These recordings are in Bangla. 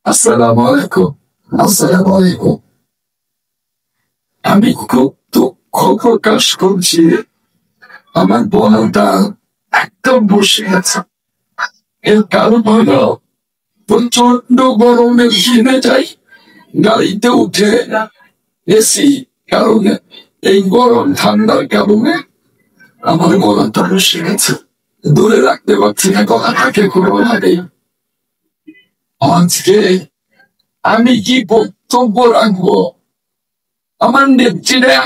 আসসালামু আলাইকুম। আসসালামু আলাইকুম। আমি খুব দুঃখ প্রকাশ করছি, আমার বোনটা একদম বসে আছে। এর কারণ হলো প্রচন্ড গরমে ঘেমে যাই, গাড়িতে উঠে এসি কারণে এই গরম ঠান্ডার কারণে আমার গলাটা বসে গেছে, দূরে রাখতে পারছি না গলাটাকে কোনোভাবেই। আজকে আমি কি বক্তব্য রাখবো? আমার নেত্রীরা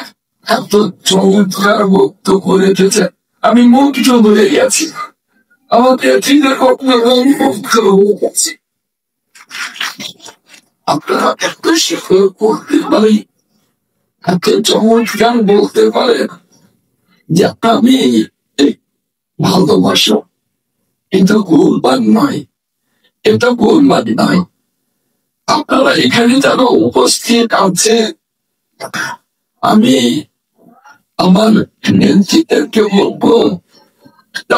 এত চমৎকার বক্তব্য রেখেছে, আমি মুগ্ধ হয়ে গেছি। আমার নেত্রীদের বক্তব্য আমি মুগ্ধ হয়ে গেছি। আপনারা এত শিক্ষা করতে পারি, এত চমৎকার বলতে পারেন যে আমি ভালোবাসা, এটা গোলবাদ নয়, এটা গোলবাদ নয়। আপনারা এখানে যারা উপস্থিত আছে, আমি আমার নেত্রীদেরকে বলবো,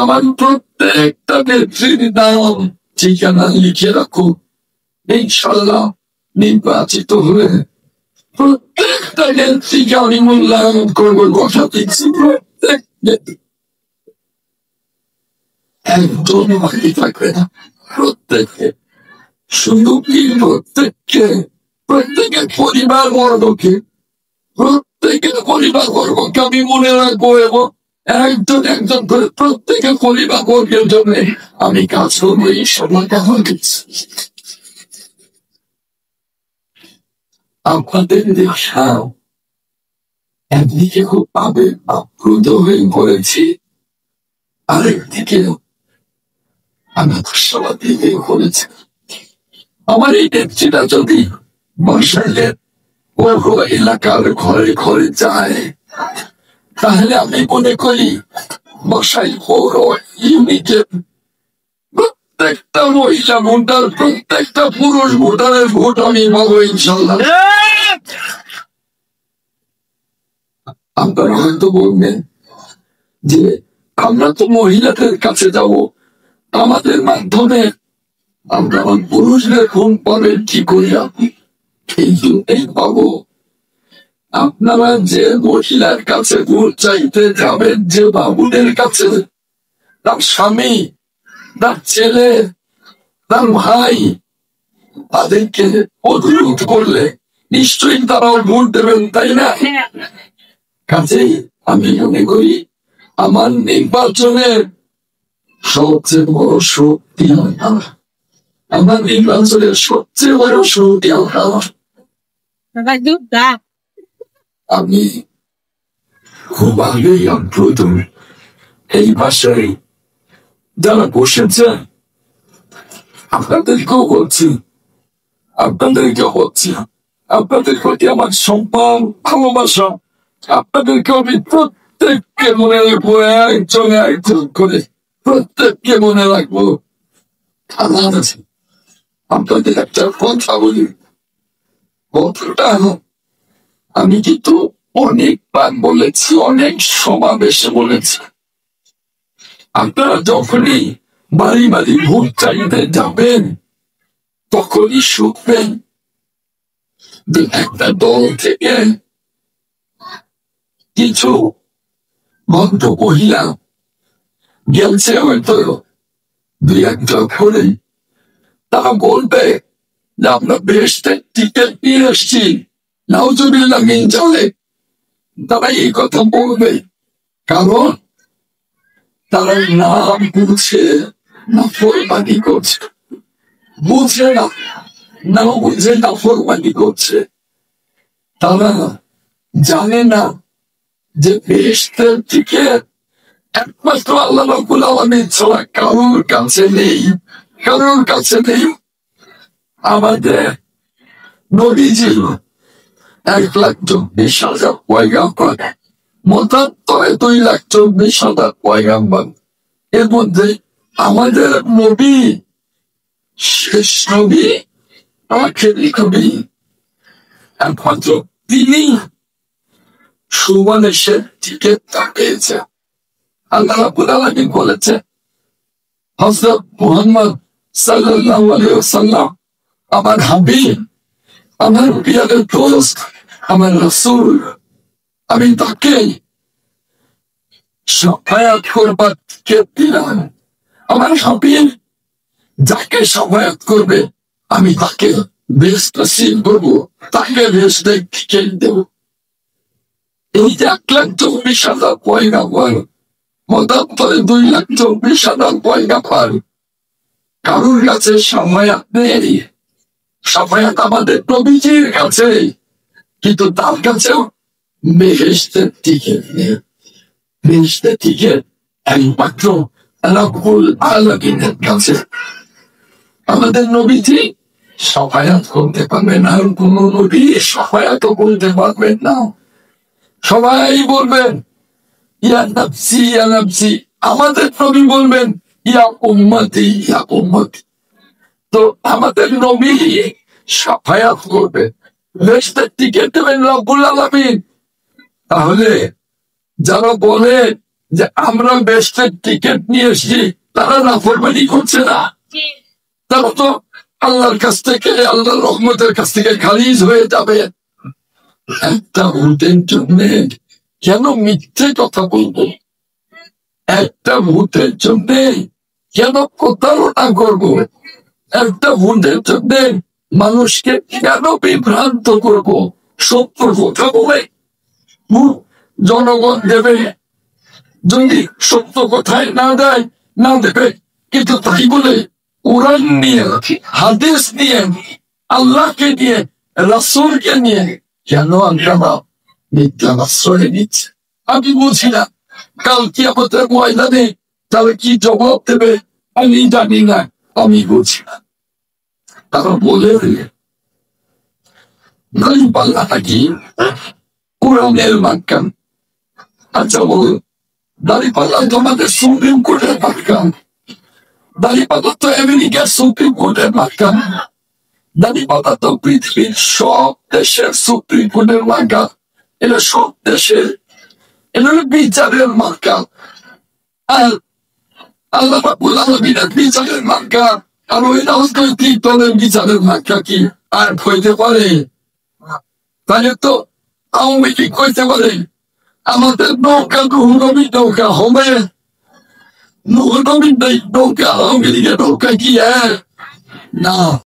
আমার প্রত্যেকটা নেত্রীর নাম ঠিকানা লিখে রাখো। ইনশাল্লাহ নির্বাচিত হয়ে প্রত্যেকটা নেত্রীকে আমি মূল্যায়ন করবো, কথা দিচ্ছি। প্রত্যেক একজন বাকি থাকবে না, প্রত্যেককে, শুধু কি প্রত্যেকের পরিবার বর্গকে, প্রত্যেকের পরিবার বর্গকে আমি মনে রাখবো এবং একজন একজন করে প্রত্যেকের পরিবার বর্গের জন্য আমি কাজ করবো। এই সময় আপনাদের দেখাও একদিকে খুব আপ্লুত হয়ে পড়েছি, আরেকদিকে আমি সবার দিকে করেছি। আমার এই নেত্রীটা যদি বর্ষালের এলাকার ঘরে ঘরে যায়, তাহলে আমি মনে করি বসাই পৌর ইউনিটের প্রত্যেকটা মহিলা ভোটার, প্রত্যেকটা পুরুষ ভোটারের ভোট আমি পাবো ইনশাল্লাহ। আপনারা হয়তো বলবেন যে আমরা তো মহিলাদের কাছে যাব, আমাদের মাধ্যমে আমরা পুরুষদের ফোন পাবেন কি করে? এই জন্যই পাবো, আপনারা যে মহিলার কাছে ভোট চাইতে যাবেন, যে বাবুদের কাছে, তার স্বামী, তার ছেলে, তার ভাই, তাদেরকে অনুরোধ করলে নিশ্চয়ই তারাও ভোট দেবেন, তাই না? কাজেই আমি মনে করি আমার নির্বাচনের সবচেয়ে বড় শক্তি আমার নির্বাচনের সবচেয়ে বড় শক্তি আমি খুব আগেই প্রথম এই ভাষায় যারা বসেছেন আপনাদেরকেও বলছি, আপনাদের প্রতি আমার সম্মান ভালোবাসা, আপনাদেরকে আমি প্রত্যেককে মনে রাখবো, একজন একজন করে প্রত্যেককে মনে রাখবো। আপনাদের একটা কথা বলি, কথাটা আমি কিন্তু অনেকবার বলেছি, অনেক সমাবেশে বলেছি, আপনারা যখনই বাড়ি বাড়ি ভোট চাইতে যাবেন তখনই শুনবেন যে একটা দল থেকে কিছু ভদ্র মহিলা গেলছে, হয়তো দুই একটা করে, তারা বলবে যে আমরা বেহেশতের টিকিট নিয়ে এসছি, নাউজুবিল্লাহ মিন যালিক। তারা এই কথা বলবে কারণ তারা নাম বুঝে নাফরমানি করছে, বুঝে না, নাও বুঝে নাফরমানি করছে। তারা জানে না যে বেহেশতের টিকিট একমাত্র আল্লাহ রাব্বুল আলামিন ছাড়া কারোর কাছে নেই, কারোর কাছে নেই। আমাদের নবীজি 1,40,000 পয়গাম্বর, মতান্তরে 2,40,000 পয়গাম্বর, এর মধ্যে আমাদের নবী শেষ নবী, আখেরি নবী, একমাত্র তিনি সুবর্ণের টিকিটটা পেয়েছে। আল্লাহ রাব্বুল আলামিন বলেছে হযরত মুহাম্মদ সাল্লাল্লাহু আলাইহি ওয়াসাল্লাম আমার হাবিব, আমার প্রিয়াদের দোস্ত, আমার রাসূল, আমি তাকে সাফায়াত করবার টিকিট দিলাম। আমার হাবিব যাকে সাফায়াত করবে আমি তাকে বেহেশত নসিব করবো, তাকে বেহেশতের টিকিট দেব। এই যে 1,24,000 পয়গাম্বর, মতান্তরে 2,24,000 পয়গাম্বর, কারোর কাছে সাফায়াত নেই। সাফায়াত আমাদের নবীজির কাছে, কিন্তু তার কাছেও বেহেশতের টিকিট নেই। বেহেশতের টিকিট একমাত্র রব্বুল আলামিনের কাছে। আমাদের নবীজি সাফায়াত করতে পারবেন না, আর কোন নবী সাফায়াতও করতে পারবেন না। সবাই বলবেন ইয়া নাফসি ইয়া নাফসি, আমাদের নবী বলবেন ইয়া উম্মতি ইয়া উম্মতি। তো আমাদের নবী সাফায়াত করবে, বেহেশতের টিকিট দেবেন রব্বুল আলামিন। তাহলে যারা বলে যে আমরা বেহেশতের টিকিট নিয়ে এসেছি, তারা নাফরমানি করছে না? তারা তো আল্লাহর কাছ থেকে, আল্লাহর রহমতের কাছ থেকে খারিজ হয়ে যাবে। একটা ভূতের জন্য কেন মিথ্যে কথা বলবো? একটা ভূতের জন্য কেন প্রতারণা করবো? একটা ভূতের জন্য মানুষকে কেন বিভ্রান্ত করবো? সত্য কথা বলে জনগণ দেবে, যদি সত্য কথায় না দেয় না দেবে, কিন্তু তাই বলে কোরআন নিয়ে, হাদিস নিয়ে, আল্লাহকে নিয়ে, রাসূলকে নিয়ে কেন আমরা মিথ্যা আশ্রয় নিচ্ছে? আমি বুঝি না। কাল কিয়ামতের ময়দানে তারা কি জবাব দেবে আমি জানি না, আমি বুঝি না। তারা বলে দাঁড়িপাল্লা নাকি কোরআনের মাক্কাম। আচ্ছা বল, দাঁড়িপাল্লা তোমাদের সুপ্রিম কোর্টের মাক্কাম? দাঁড়িপাল্লা তো আমেরিকার সুপ্রিম কোর্টের মাক্কাম। দাঁড়িপাল্লা তো পৃথিবীর সব দেশের সুপ্রিম কোর্টের মাক্কাম। এটা সব দেশের, এটা বিচারের মাক্কাম। আর আল্লাহ রাব্বুল আলামিনের বিচারের মাক্কাম আর ওই রাজনৈতিক দলের বিচারের মাক্কা কি আর হইতে পারে? তাহলে তো আওয়ামী লীগ কইতে পারে আমাদের নৌকা নূহ নবীর নৌকা হবে, নূহ নবীর নৌকা আওয়ামী লীগের নৌকা কি? না।